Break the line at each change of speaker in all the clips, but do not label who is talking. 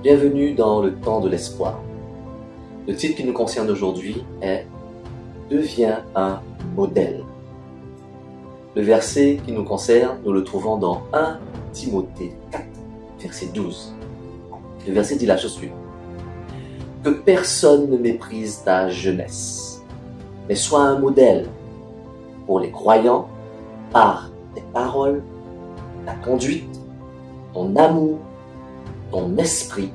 Bienvenue dans le temps de l'espoir. Le titre qui nous concerne aujourd'hui est « Deviens un modèle ». Le verset qui nous concerne, nous le trouvons dans 1 Timothée 4, verset 12. Le verset dit la chose suivante. « Que personne ne méprise ta jeunesse, mais sois un modèle pour les croyants par tes paroles, ta conduite, ton amour, ton esprit,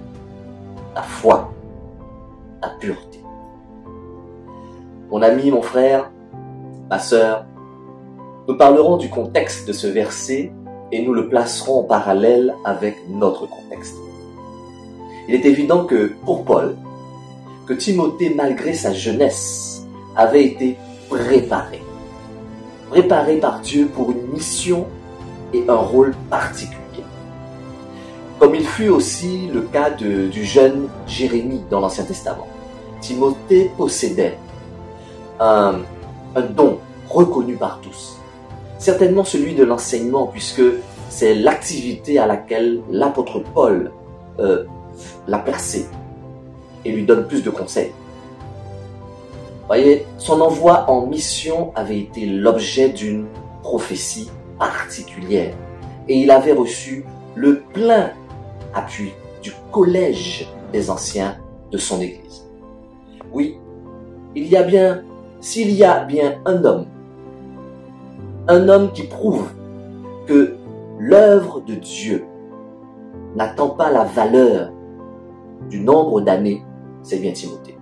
ta foi, ta pureté. » Mon ami, mon frère, ma sœur, nous parlerons du contexte de ce verset et nous le placerons en parallèle avec notre contexte. Il est évident que pour Paul, que Timothée, malgré sa jeunesse, avait été préparé par Dieu pour une mission et un rôle particulier. Comme il fut aussi le cas du jeune Jérémie dans l'Ancien Testament. Timothée possédait un don reconnu par tous. Certainement celui de l'enseignement, puisque c'est l'activité à laquelle l'apôtre Paul l'a placé et lui donne plus de conseils. Voyez, son envoi en mission avait été l'objet d'une prophétie particulière et il avait reçu le plein appui du collège des anciens de son Église. Oui, s'il y a bien un homme qui prouve que l'œuvre de Dieu n'attend pas la valeur du nombre d'années, c'est bien Timothée.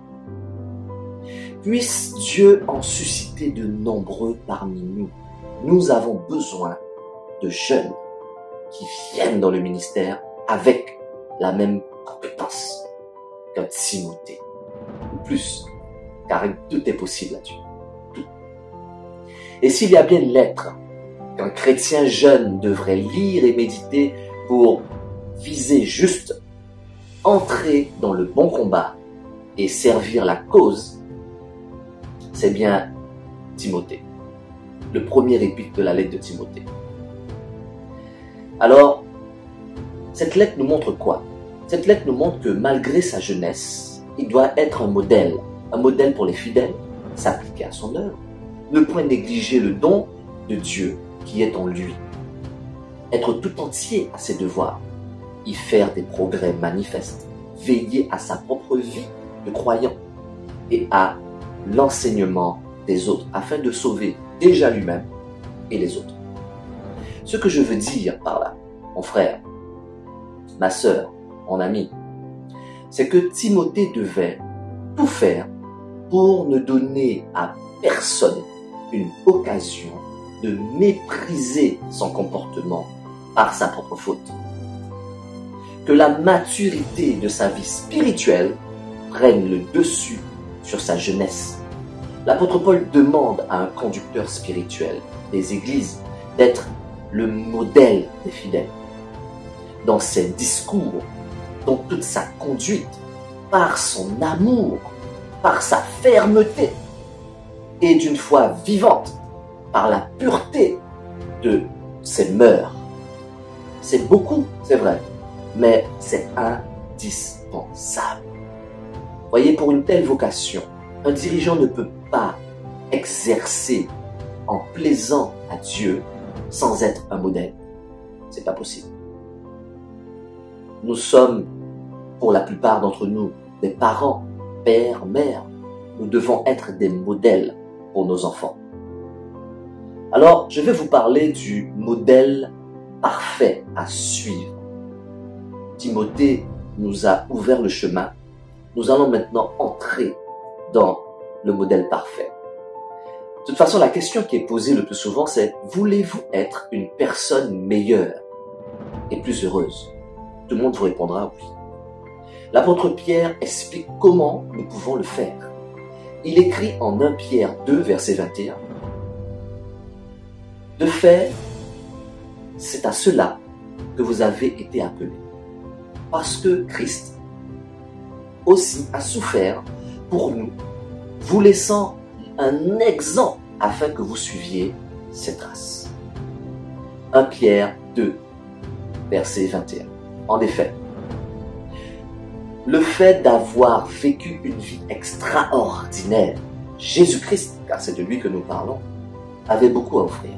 Puisse Dieu en susciter de nombreux parmi nous. Nous avons besoin de jeunes qui viennent dans le ministère avec la même compétence qu'un Timothée, ou plus, car tout est possible à Dieu. Tout. Et s'il y a bien une lettre qu'un chrétien jeune devrait lire et méditer pour viser juste, entrer dans le bon combat et servir la cause, c'est bien Timothée, le premier épître de la lettre de Timothée. Alors, cette lettre nous montre quoi? Cette lettre nous montre que malgré sa jeunesse, il doit être un modèle pour les fidèles, s'appliquer à son œuvre, ne point négliger le don de Dieu qui est en lui, être tout entier à ses devoirs, y faire des progrès manifestes, veiller à sa propre vie de croyant et à l'enseignement des autres afin de sauver déjà lui-même et les autres. Ce que je veux dire par là, mon frère, ma sœur, mon ami, c'est que Timothée devait tout faire pour ne donner à personne une occasion de mépriser son comportement par sa propre faute. Que la maturité de sa vie spirituelle prenne le dessus sur sa jeunesse. L'apôtre Paul demande à un conducteur spirituel des églises d'être le modèle des fidèles. Dans ses discours, dans toute sa conduite, par son amour, par sa fermeté et d'une foi vivante, par la pureté de ses mœurs. C'est beaucoup, c'est vrai, mais c'est indispensable. Voyez, pour une telle vocation, un dirigeant ne peut pas exercer en plaisant à Dieu sans être un modèle. C'est pas possible. Nous sommes, pour la plupart d'entre nous, des parents, pères, mères. Nous devons être des modèles pour nos enfants. Alors, je vais vous parler du modèle parfait à suivre. Timothée nous a ouvert le chemin. Nous allons maintenant entrer dans le modèle parfait. De toute façon, la question qui est posée le plus souvent, c'est « Voulez-vous être une personne meilleure et plus heureuse ?» Tout le monde vous répondra oui. L'apôtre Pierre explique comment nous pouvons le faire. Il écrit en 1 Pierre 2, verset 21. « De fait, c'est à cela que vous avez été appelés, parce que Christ aussi a souffert pour nous, vous laissant un exemple afin que vous suiviez ses traces. » 1 Pierre 2, verset 21. En effet, le fait d'avoir vécu une vie extraordinaire, Jésus-Christ, car c'est de lui que nous parlons, avait beaucoup à offrir,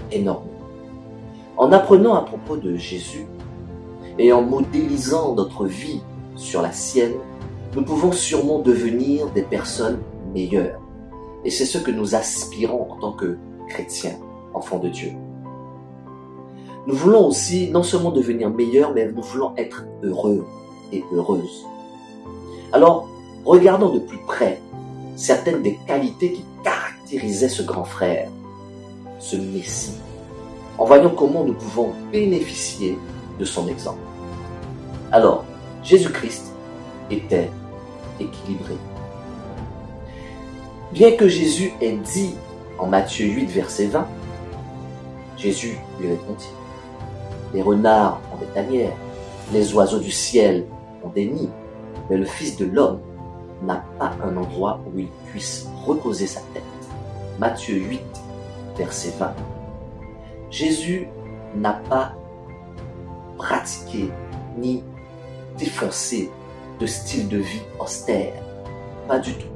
énormément. En apprenant à propos de Jésus et en modélisant notre vie sur la sienne, nous pouvons sûrement devenir des personnes meilleures. Et c'est ce que nous aspirons en tant que chrétiens, enfants de Dieu. Nous voulons aussi non seulement devenir meilleurs, mais nous voulons être heureux et heureuses. Alors, regardons de plus près certaines des qualités qui caractérisaient ce grand frère, ce Messie, en voyant comment nous pouvons bénéficier de son exemple. Alors, Jésus-Christ était équilibré. Bien que Jésus ait dit en Matthieu 8, verset 20, Jésus lui répondit, « Les renards ont des tanières, les oiseaux du ciel ont des nids, mais le Fils de l'homme n'a pas un endroit où il puisse reposer sa tête. » Matthieu 8, verset 20. Jésus n'a pas pratiqué ni défoncé de style de vie austère. Pas du tout.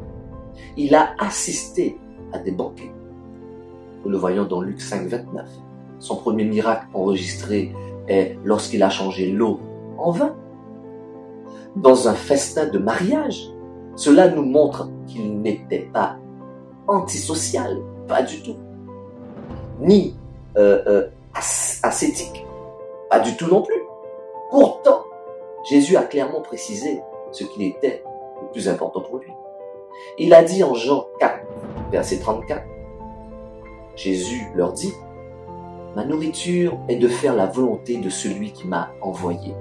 Il a assisté à des banquets. Nous le voyons dans Luc 5, 29. Son premier miracle enregistré est lorsqu'il a changé l'eau en vin. Dans un festin de mariage, cela nous montre qu'il n'était pas antisocial, pas du tout. Ni ascétique, pas du tout non plus. Pourtant, Jésus a clairement précisé ce qui était le plus important pour lui. Il a dit en Jean 4, verset 34, Jésus leur dit, « Ma nourriture est de faire la volonté de celui qui m'a envoyé,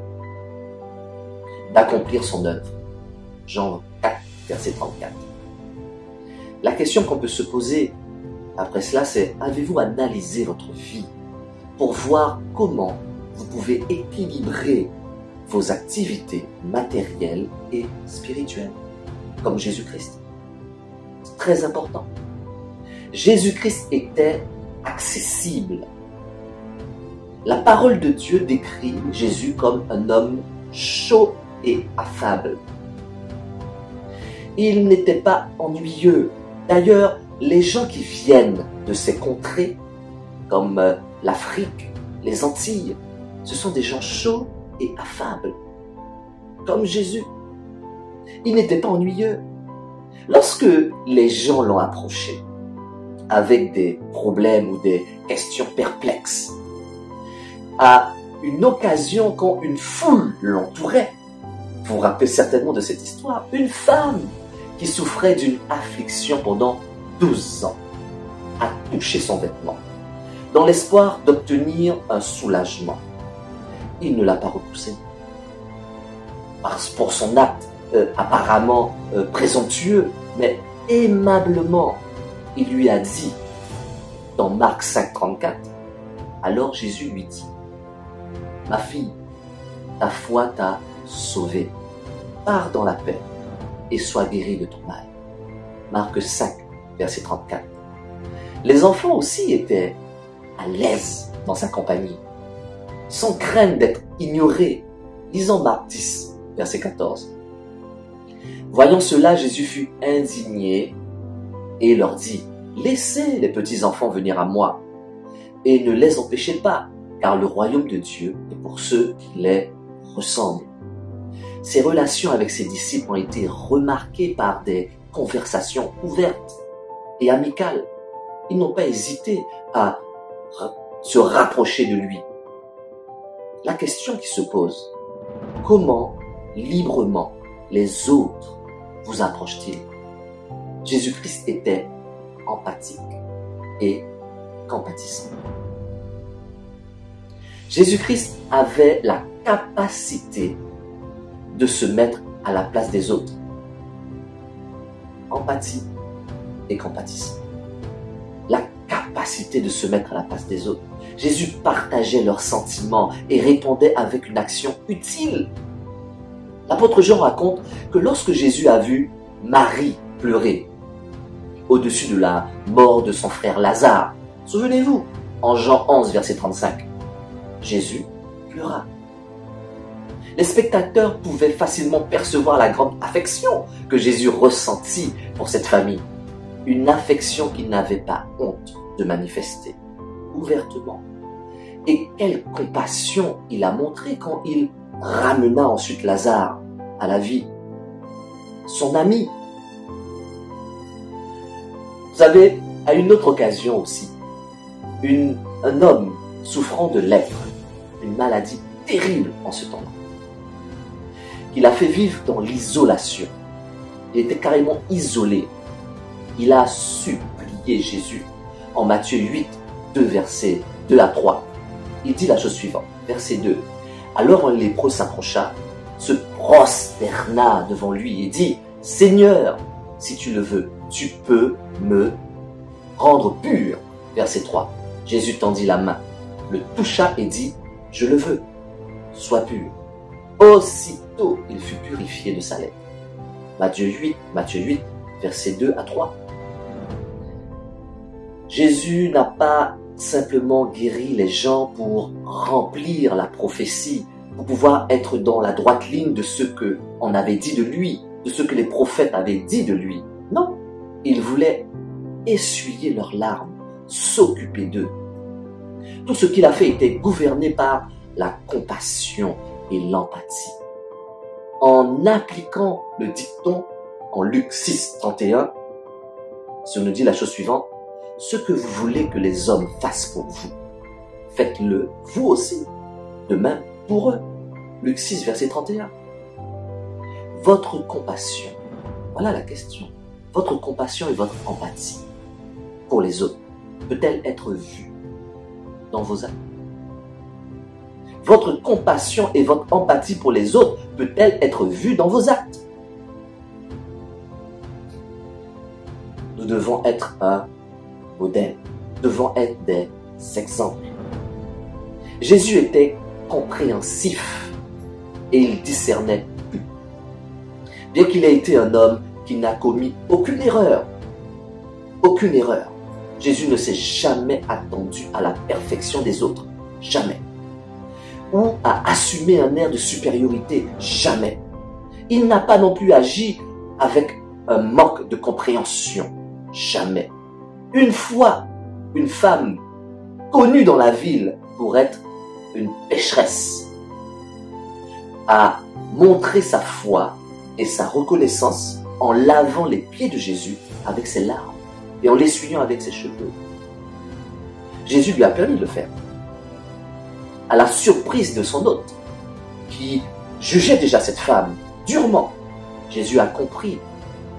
d'accomplir son œuvre. » Jean 4, verset 34. La question qu'on peut se poser après cela, c'est avez-vous analysé votre vie pour voir comment vous pouvez équilibrer vos activités matérielles et spirituelles, comme Jésus-Christ? C'est très important. Jésus-Christ était accessible. La parole de Dieu décrit Jésus comme un homme chaud et affable. Il n'était pas ennuyeux. D'ailleurs, les gens qui viennent de ces contrées, comme l'Afrique, les Antilles, ce sont des gens chauds et affables, comme Jésus. Il n'était pas ennuyeux. Lorsque les gens l'ont approché avec des problèmes ou des questions perplexes, à une occasion quand une foule l'entourait, vous vous rappelez certainement de cette histoire, une femme qui souffrait d'une affliction pendant 12 ans a touché son vêtement dans l'espoir d'obtenir un soulagement. Il ne l'a pas repoussé. Pour son acte apparemment présomptueux, mais aimablement, il lui a dit, dans Marc 5, 34, alors Jésus lui dit, « Ma fille, ta foi t'a sauvée. Pars dans la paix et sois guérie de ton mal. » Marc 5, verset 34. Les enfants aussi étaient à l'aise dans sa compagnie, sans crainte d'être ignorés. Lisons Marc 10, verset 14. Voyant cela, Jésus fut indigné et leur dit, « Laissez les petits enfants venir à moi et ne les empêchez pas, car le royaume de Dieu est pour ceux qui les ressemblent. » Ses relations avec ses disciples ont été remarquées par des conversations ouvertes et amicales. Ils n'ont pas hésité à se rapprocher de lui. La question qui se pose, comment librement les autres vous approchent-ils? Jésus-Christ était empathique et compatissant. Jésus-Christ avait la capacité de se mettre à la place des autres. Empathie et compatissant. La capacité de se mettre à la place des autres. Jésus partageait leurs sentiments et répondait avec une action utile. L'apôtre Jean raconte que lorsque Jésus a vu Marie pleurer au-dessus de la mort de son frère Lazare, souvenez-vous, en Jean 11, verset 35, Jésus pleura. Les spectateurs pouvaient facilement percevoir la grande affection que Jésus ressentit pour cette famille. Une affection qu'il n'avait pas honte de manifester ouvertement. Et quelle compassion il a montré quand il ramena ensuite Lazare à la vie. Son ami. Vous savez, à une autre occasion aussi, un homme souffrant de lèpre, une maladie terrible en ce temps-là, qu'il a fait vivre dans l'isolation. Il était carrément isolé. Il a supplié Jésus en Matthieu 8, 2 versets 2 à 3. Il dit la chose suivante, verset 2. Alors un lépreux s'approcha, se prosterna devant lui et dit, « Seigneur, si tu le veux, tu peux me rendre pur. » Verset 3. Jésus tendit la main, le toucha et dit, « Je le veux, sois pur. » Aussitôt, il fut purifié de sa lèpre. Matthieu 8, versets 2 à 3. Jésus n'a pas simplement guéri les gens pour remplir la prophétie, pour pouvoir être dans la droite ligne de ce qu'on avait dit de lui, de ce que les prophètes avaient dit de lui. Non, il voulait essuyer leurs larmes, s'occuper d'eux. Tout ce qu'il a fait était gouverné par la compassion et l'empathie. En appliquant le dicton en Luc 6, 31, on nous dit la chose suivante, « Ce que vous voulez que les hommes fassent pour vous, faites-le vous aussi, de même pour eux. » Luc 6, verset 31. Votre compassion, voilà la question, votre compassion et votre empathie pour les autres peut-elle être vue dans vos actes? Votre compassion et votre empathie pour les autres peut-elle être vue dans vos actes? Nous devons être un modèle, nous devons être des exemples. Jésus était compréhensif et il discernait tout. Bien qu'il ait été un homme qui n'a commis aucune erreur, Jésus ne s'est jamais attendu à la perfection des autres, jamais. Ou à assumer un air de supériorité, jamais. Il n'a pas non plus agi avec un manque de compréhension, jamais. Une fois, une femme connue dans la ville pour être une pécheresse a montré sa foi et sa reconnaissance en lavant les pieds de Jésus avec ses larmes et en l'essuyant avec ses cheveux. Jésus lui a permis de le faire. À la surprise de son hôte, qui jugeait déjà cette femme durement, Jésus a compris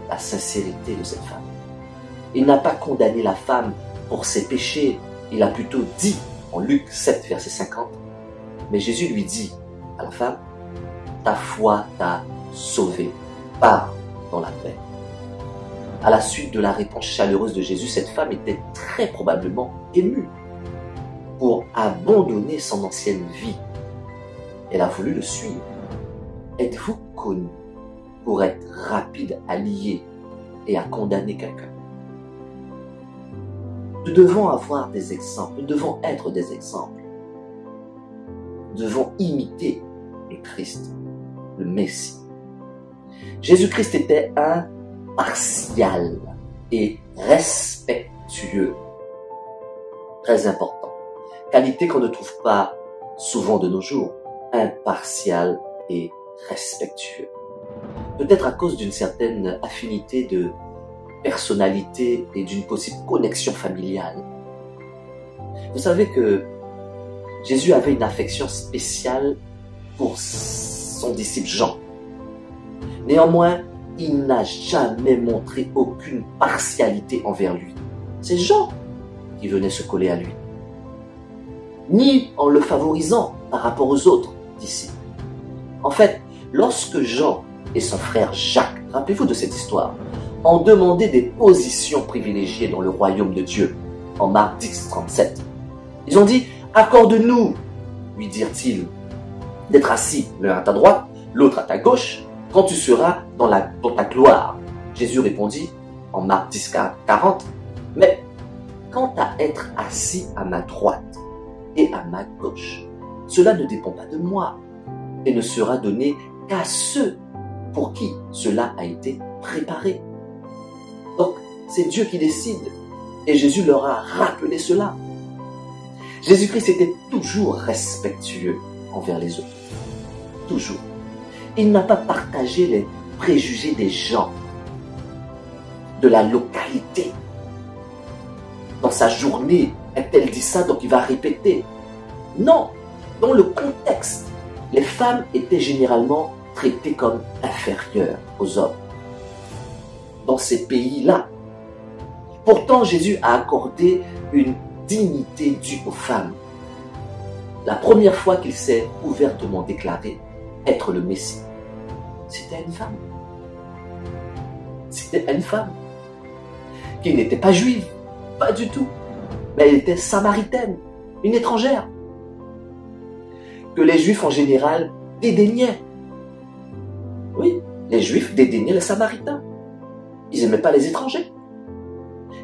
la sincérité de cette femme. Il n'a pas condamné la femme pour ses péchés, il a plutôt dit, en Luc 7, verset 50, mais Jésus lui dit à la femme, ta foi t'a sauvée, pars dans la paix. À la suite de la réponse chaleureuse de Jésus, cette femme était très probablement émue pour abandonner son ancienne vie. Elle a voulu le suivre. Êtes-vous connu pour être rapide à lier et à condamner quelqu'un? Nous devons avoir des exemples, nous devons être des exemples. Nous devons imiter le Christ, le Messie. Jésus-Christ était impartial et respectueux. Très important. Qualité qu'on ne trouve pas souvent de nos jours. Impartial et respectueux. Peut-être à cause d'une certaine affinité de personnalité et d'une possible connexion familiale. Vous savez que Jésus avait une affection spéciale pour son disciple Jean. Néanmoins, il n'a jamais montré aucune partialité envers lui. C'est Jean qui venait se coller à lui. Ni en le favorisant par rapport aux autres disciples. En fait, lorsque Jean et son frère Jacques, rappelez-vous de cette histoire, ont demandé des positions privilégiées dans le royaume de Dieu, en Marc 10, 37. Ils ont dit, accorde-nous, lui dirent-ils, d'être assis l'un à ta droite, l'autre à ta gauche, quand tu seras dans ta gloire. Jésus répondit, en Marc 10, 40, mais quant à être assis à ma droite et à ma gauche, cela ne dépend pas de moi, et ne sera donné qu'à ceux pour qui cela a été préparé. Donc, c'est Dieu qui décide. Et Jésus leur a rappelé cela. Jésus-Christ était toujours respectueux envers les autres. Toujours. Il n'a pas partagé les préjugés des gens, de la localité. Dans sa journée, elle dit ça, donc il va répéter. Non, dans le contexte, les femmes étaient généralement traitées comme inférieures aux hommes. Dans ces pays-là. Pourtant, Jésus a accordé une dignité due aux femmes. La première fois qu'il s'est ouvertement déclaré être le Messie, c'était à une femme. C'était à une femme qui n'était pas juive, pas du tout, mais elle était samaritaine, une étrangère, que les Juifs en général dédaignaient. Oui, les Juifs dédaignaient les Samaritains. Ils n'aimaient pas les étrangers.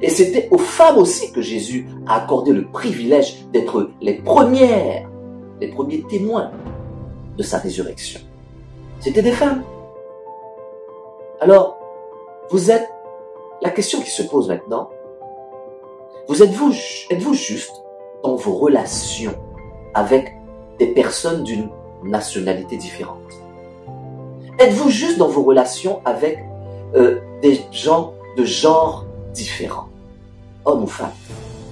Et c'était aux femmes aussi que Jésus a accordé le privilège d'être les premiers témoins de sa résurrection. C'était des femmes. Alors, la question qui se pose maintenant, êtes-vous juste dans vos relations avec des personnes d'une nationalité différente? Êtes-vous juste dans vos relations avec des gens de genre différents, hommes ou femmes?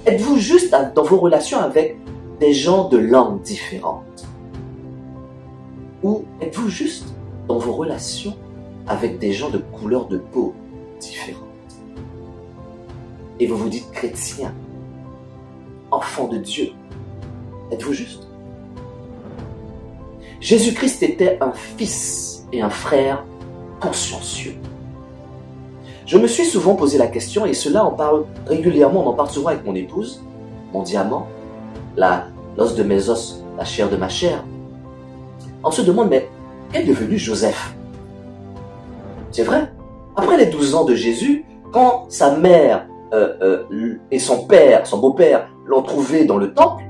Êtes-vous juste dans vos relations avec des gens de langues différentes? Ou êtes-vous juste dans vos relations avec des gens de couleur de peau différentes? Et vous vous dites chrétien, enfant de Dieu. Êtes-vous juste? Jésus-Christ était un fils et un frère consciencieux. Je me suis souvent posé la question, et cela on parle régulièrement, on en parle souvent avec mon épouse, mon diamant, l'os de mes os, la chair de ma chair. On se demande, mais qu'est devenu Joseph? C'est vrai. Après les 12 ans de Jésus, quand sa mère et son père, son beau-père, l'ont trouvé dans le temple,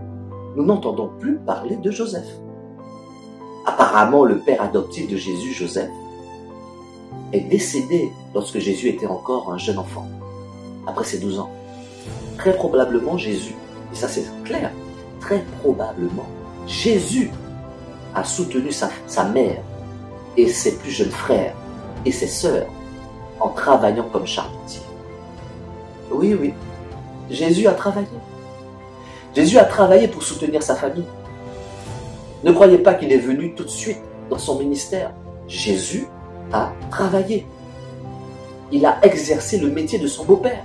nous n'entendons plus parler de Joseph. Apparemment, le père adoptif de Jésus, Joseph, est décédé lorsque Jésus était encore un jeune enfant, après ses 12 ans. Très probablement Jésus, et ça c'est clair, très probablement Jésus a soutenu sa mère et ses plus jeunes frères et ses sœurs en travaillant comme charpentier. Oui, oui, Jésus a travaillé. Jésus a travaillé pour soutenir sa famille. Ne croyez pas qu'il est venu tout de suite dans son ministère. Jésus a travaillé. Il a exercé le métier de son beau-père.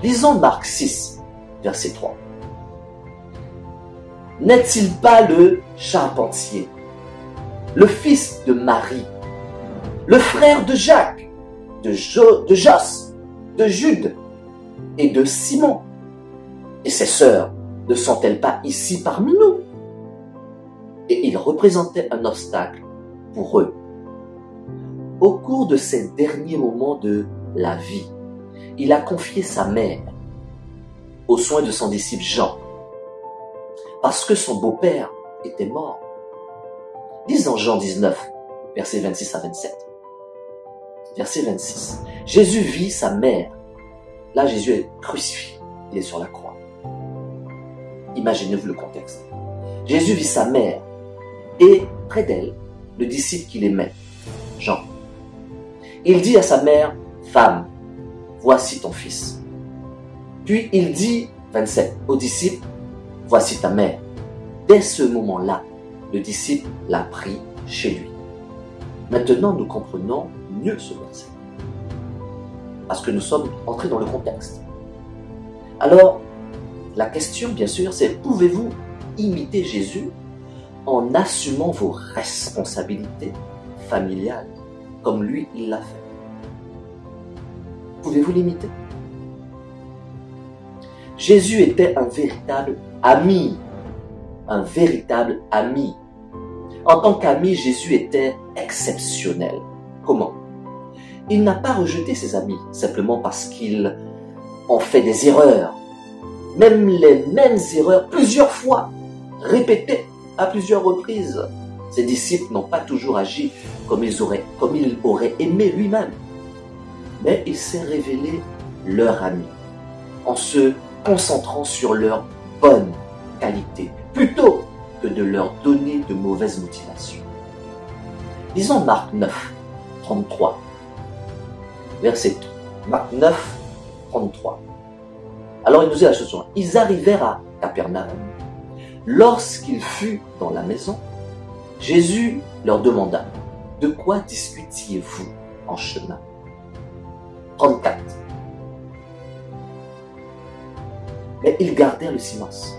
Lisons Marc 6, verset 3. N'est-il pas le charpentier, le fils de Marie, le frère de Jacques, de Jos, de Jude et de Simon? Et ses sœurs ne sont-elles pas ici parmi nous? Et il représentait un obstacle pour eux. Au cours de ces derniers moments de la vie, il a confié sa mère aux soins de son disciple Jean, parce que son beau-père était mort. Lisons Jean 19, versets 26 à 27. Verset 26. Jésus vit sa mère. Là, Jésus est crucifié. Il est sur la croix. Imaginez-vous le contexte. Jésus vit sa mère et près d'elle, le disciple qu'il aimait, Jean. Il dit à sa mère, « Femme, voici ton fils. » Puis il dit, 27, au disciple, « Voici ta mère. » Dès ce moment-là, le disciple l'a pris chez lui. Maintenant, nous comprenons mieux ce verset. Parce que nous sommes entrés dans le contexte. Alors, la question, bien sûr, c'est pouvez-vous imiter Jésus en assumant vos responsabilités familiales comme lui, il l'a fait? Pouvez-vous l'imiter? Jésus était un véritable ami. Un véritable ami. En tant qu'ami, Jésus était exceptionnel. Comment? Il n'a pas rejeté ses amis simplement parce qu'ils ont fait des erreurs. Même les mêmes erreurs, plusieurs fois, répétées à plusieurs reprises. Ses disciples n'ont pas toujours agi comme il aurait aimé lui-même. Mais il s'est révélé leur ami en se concentrant sur leurs bonnes qualités plutôt que de leur donner de mauvaises motivations. Lisons Marc 9, 33. Verset 3. Marc 9, 33. Alors il nous dit la chose suivante. Ils arrivèrent à Capernaum. Lorsqu'il fut dans la maison, Jésus leur demanda, « De quoi discutiez-vous en chemin ?» 34. Mais ils gardèrent le silence,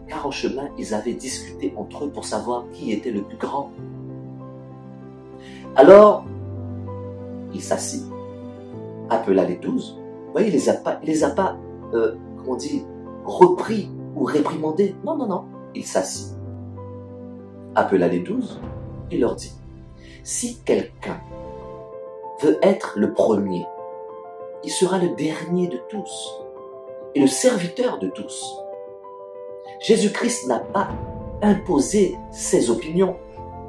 car en chemin, ils avaient discuté entre eux pour savoir qui était le plus grand. Alors, il s'assit, appela les 12. Vous voyez, il les a pas, comment on dit, repris ou réprimandés. Non, non, non. Il s'assit, appela les 12 et leur dit, si quelqu'un veut être le premier, il sera le dernier de tous et le serviteur de tous. Jésus-Christ n'a pas imposé ses opinions.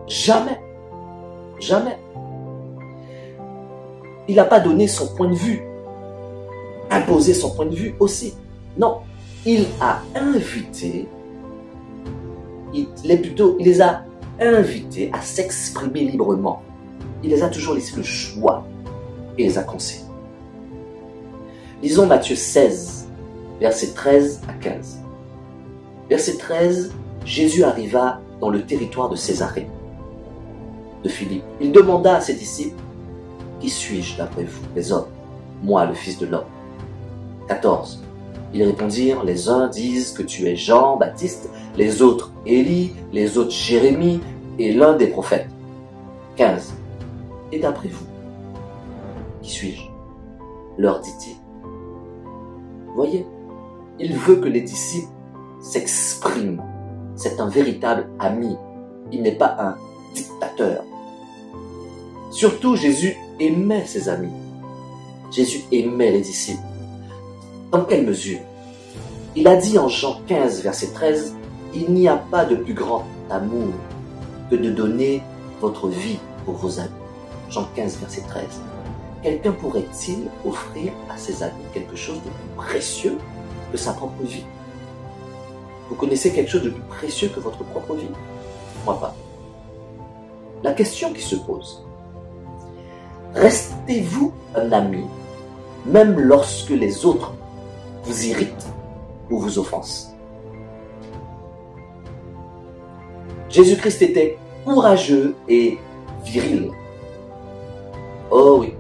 Jamais. Jamais. Il n'a pas donné son point de vue. Imposé son point de vue aussi. Non. Il a invité, il les a invités à s'exprimer librement. Il les a toujours laissé le choix et les a conseillés. Lisons Matthieu 16, versets 13 à 15. Verset 13, Jésus arriva dans le territoire de Césarée de Philippe. Il demanda à ses disciples, « Qui suis-je d'après vous, les hommes? Moi, le Fils de l'homme. » 14. Ils répondirent, « Les uns disent que tu es Jean-Baptiste, les autres Élie, les autres Jérémie et l'un des prophètes. » 15. Et d'après vous, qui suis-je? Leur dit-il. Voyez, il veut que les disciples s'expriment. C'est un véritable ami. Il n'est pas un dictateur. Surtout, Jésus aimait ses amis. Jésus aimait les disciples. Dans quelle mesure? Il a dit en Jean 15, verset 13, « Il n'y a pas de plus grand amour que de donner votre vie pour vos amis. » Jean 15, verset 13. Quelqu'un pourrait-il offrir à ses amis quelque chose de plus précieux que sa propre vie? Vous connaissez quelque chose de plus précieux que votre propre vie? Moi pas. La question qui se pose, restez-vous un ami même lorsque les autres vous irritent ou vous offensent? Jésus-Christ était courageux et viril. Oh oui,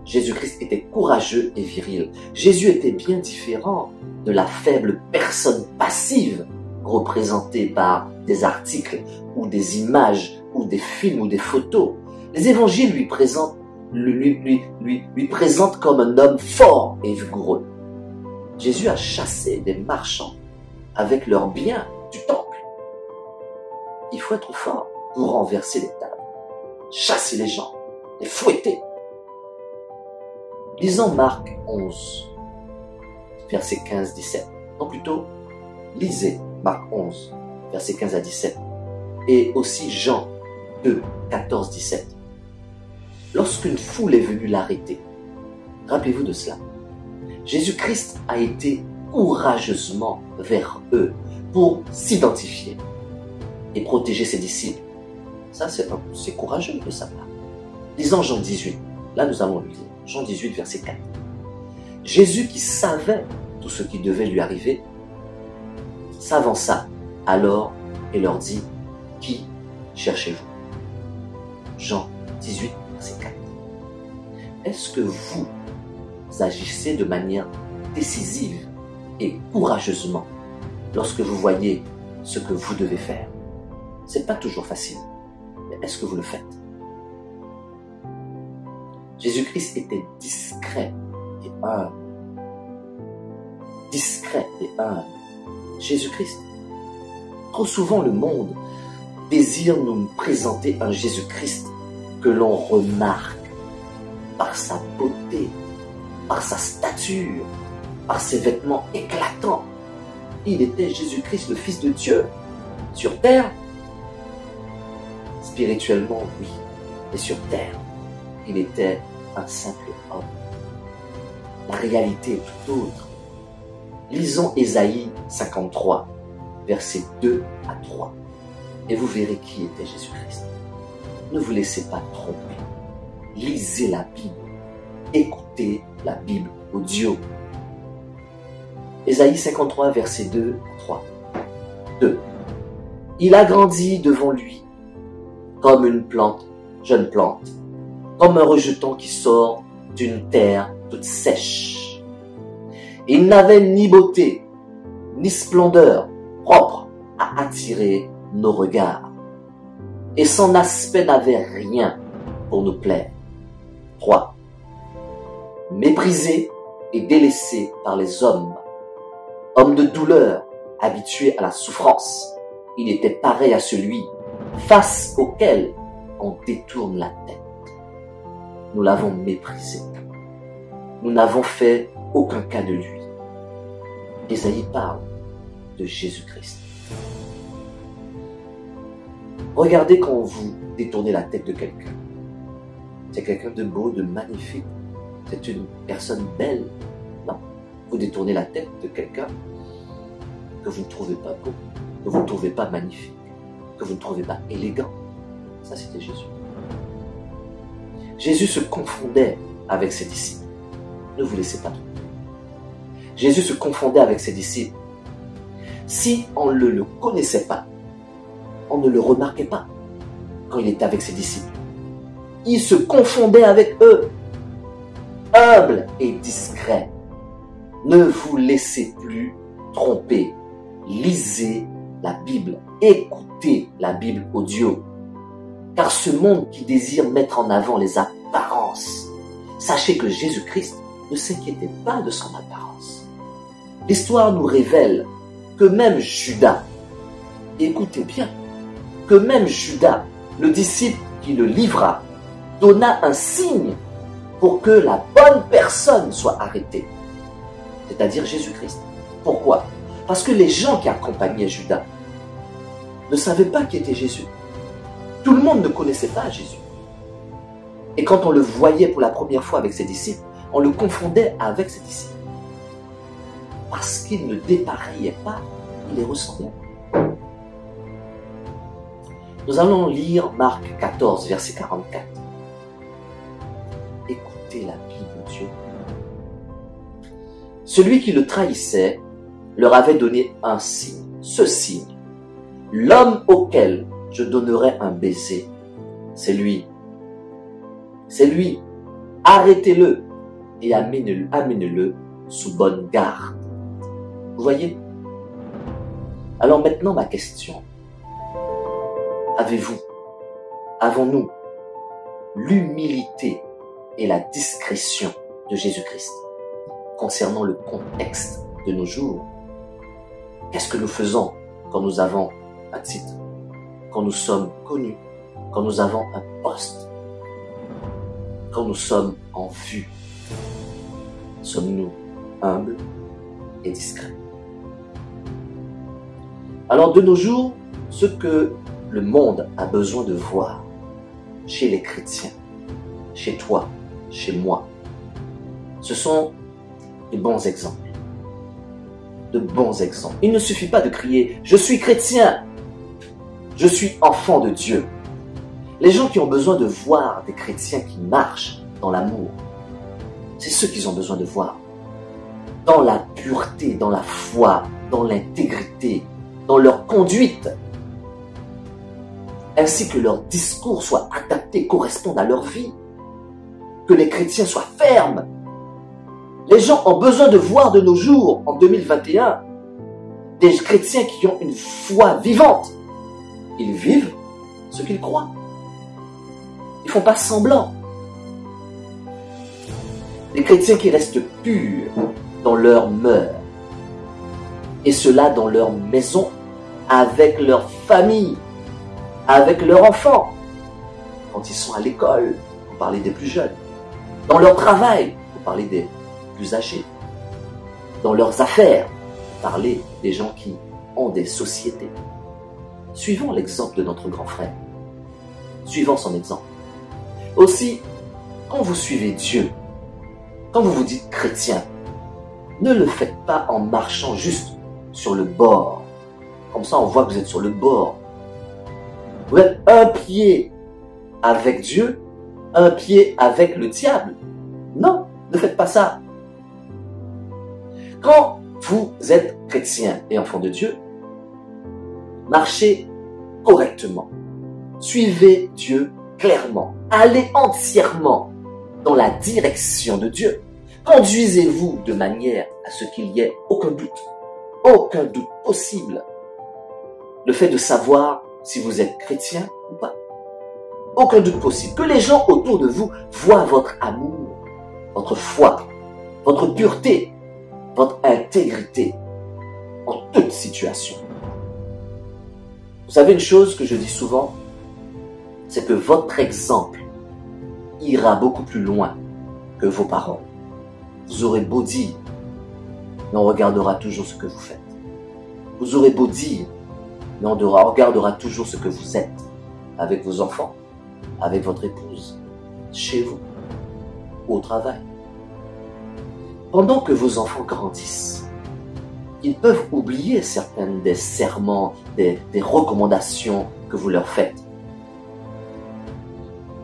Jésus-Christ était courageux et viril. Jésus était bien différent de la faible personne passive représentée par des articles ou des images ou des films ou des photos. Les évangiles lui présentent comme un homme fort et vigoureux. Jésus a chassé des marchands avec leurs biens du temple. Il faut être fort pour renverser les tables, chasser les gens, les fouetter. Lisons Marc 11, versets 15-17. Non, plutôt, lisez Marc 11, versets 15 à 17. Et aussi Jean 2, 14-17. Lorsqu'une foule est venue l'arrêter, rappelez-vous de cela, Jésus-Christ a été courageusement vers eux pour s'identifier et protéger ses disciples. Ça, c'est courageux de sa part. Lisons Jean 18. Là, nous allons le lire. Jean 18, verset 4. Jésus, qui savait tout ce qui devait lui arriver, s'avança alors et leur dit, « Qui cherchez-vous » Jean 18, verset 4. Est-ce que vous agissez de manière décisive et courageusement lorsque vous voyez ce que vous devez faire? C'est pas toujours facile, mais est-ce que vous le faites? Jésus-Christ était discret et humble. Discret et humble. Jésus-Christ. Trop souvent, le monde désire nous présenter un Jésus-Christ que l'on remarque par sa beauté, par sa stature, par ses vêtements éclatants. Il était Jésus-Christ, le Fils de Dieu, sur terre, spirituellement, oui, mais sur terre, il était un simple homme. La réalité est tout autre. Lisons Ésaïe 53, versets 2 à 3, et vous verrez qui était Jésus-Christ. Ne vous laissez pas tromper. Lisez la Bible. Écoutez la Bible audio. Ésaïe 53, versets 2 à 3. 2. Il a grandi devant lui comme une plante, jeune plante, comme un rejeton qui sort d'une terre toute sèche. Il n'avait ni beauté, ni splendeur propre à attirer nos regards. Et son aspect n'avait rien pour nous plaire. 3. Méprisé et délaissé par les hommes, homme de douleur, habitué à la souffrance, il était pareil à celui face auquel on détourne la tête. Nous l'avons méprisé. Nous n'avons fait aucun cas de lui. Ésaïe parle de Jésus-Christ. Regardez quand vous détournez la tête de quelqu'un. C'est quelqu'un de beau, de magnifique. C'est une personne belle. Non. Vous détournez la tête de quelqu'un que vous ne trouvez pas beau, que vous ne trouvez pas magnifique, que vous ne trouvez pas élégant. Ça, c'était Jésus. Jésus se confondait avec ses disciples. Ne vous laissez pas tromper. Jésus se confondait avec ses disciples. Si on ne le connaissait pas, on ne le remarquait pas quand il était avec ses disciples. Il se confondait avec eux. Humble et discret. Ne vous laissez plus tromper. Lisez la Bible. Écoutez la Bible audio. Car ce monde qui désire mettre en avant les apparences, sachez que Jésus-Christ ne s'inquiétait pas de son apparence. L'histoire nous révèle que même Judas, écoutez bien, que même Judas, le disciple qui le livra, donna un signe pour que la bonne personne soit arrêtée, c'est-à-dire Jésus-Christ. Pourquoi? Parce que les gens qui accompagnaient Judas ne savaient pas qui était Jésus. Tout le monde ne connaissait pas Jésus. Et quand on le voyait pour la première fois avec ses disciples, on le confondait avec ses disciples. Parce qu'il ne dépareillait pas, il les ressemblait. Nous allons lire Marc 14, verset 44. Écoutez la Bible, Dieu. Celui qui le trahissait leur avait donné un signe, ce signe. L'homme auquel je donnerai un baiser, c'est lui. C'est lui. Arrêtez-le et amenez-le sous bonne garde. Vous voyez? Alors maintenant, ma question. Avons-nous l'humilité et la discrétion de Jésus-Christ concernant le contexte de nos jours? Qu'est-ce que nous faisons quand nous avons un titre, quand nous sommes connus, quand nous avons un poste, quand nous sommes en vue? Sommes-nous humbles et discrets? Alors de nos jours, ce que le monde a besoin de voir chez les chrétiens, chez toi, chez moi, ce sont de bons exemples. De bons exemples. Il ne suffit pas de crier « Je suis chrétien, je suis enfant de Dieu ». Les gens qui ont besoin de voir des chrétiens qui marchent dans l'amour, c'est ceux qu'ils ont besoin de voir. Dans la pureté, dans la foi, dans l'intégrité, dans leur conduite, ainsi que leur discours soit adapté, correspondent à leur vie. Que les chrétiens soient fermes. Les gens ont besoin de voir de nos jours, en 2021, des chrétiens qui ont une foi vivante. Ils vivent ce qu'ils croient. Ils ne font pas semblant. Des chrétiens qui restent purs dans leur mœurs. Et cela dans leur maison, avec leur famille, avec leurs enfants. Quand ils sont à l'école, pour parler des plus jeunes. Dans leur travail, pour parler des plus âgés. Dans leurs affaires, pour parler des gens qui ont des sociétés. Suivons l'exemple de notre grand frère. suivant son exemple. Aussi, quand vous suivez Dieu, quand vous vous dites chrétien, ne le faites pas en marchant juste sur le bord. Comme ça, on voit que vous êtes sur le bord. Vous êtes un pied avec Dieu, un pied avec le diable. Non, ne faites pas ça. Quand vous êtes chrétien et enfant de Dieu, marchez correctement. Suivez Dieu clairement. Allez entièrement dans la direction de Dieu. Conduisez-vous de manière à ce qu'il n'y ait aucun doute possible. Le fait de savoir si vous êtes chrétien ou pas. Aucun doute possible. Que les gens autour de vous voient votre amour, votre foi, votre pureté, votre intégrité en toute situation. Vous savez une chose que je dis souvent, c'est que votre exemple ira beaucoup plus loin que vos paroles. Vous aurez beau dire, mais on regardera toujours ce que vous faites. Vous aurez beau dire, mais on regardera toujours ce que vous êtes, avec vos enfants, avec votre épouse, chez vous, au travail. Pendant que vos enfants grandissent, ils peuvent oublier certaines des serments, des recommandations que vous leur faites.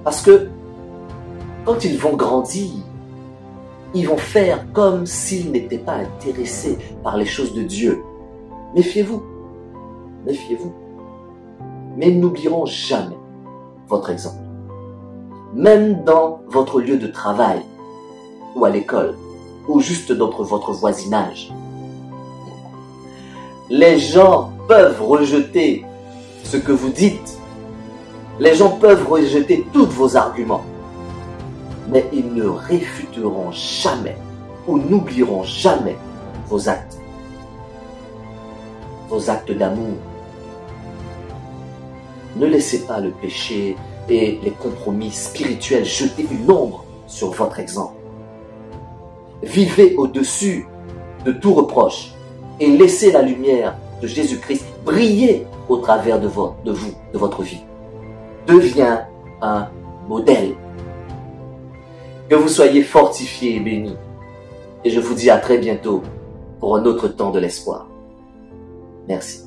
Parce que quand ils vont grandir, ils vont faire comme s'ils n'étaient pas intéressés par les choses de Dieu. Méfiez-vous, méfiez-vous. Mais ils n'oublieront jamais votre exemple. Même dans votre lieu de travail, ou à l'école, ou juste dans votre voisinage. Les gens peuvent rejeter ce que vous dites. Les gens peuvent rejeter tous vos arguments. Mais ils ne réfuteront jamais ou n'oublieront jamais vos actes. Vos actes d'amour. Ne laissez pas le péché et les compromis spirituels jeter une ombre sur votre exemple. Vivez au-dessus de tout reproche et laissez la lumière de Jésus-Christ briller au travers de votre vie. Deviens un modèle. Que vous soyez fortifiés et bénis. Et je vous dis à très bientôt pour un autre temps de l'espoir. Merci.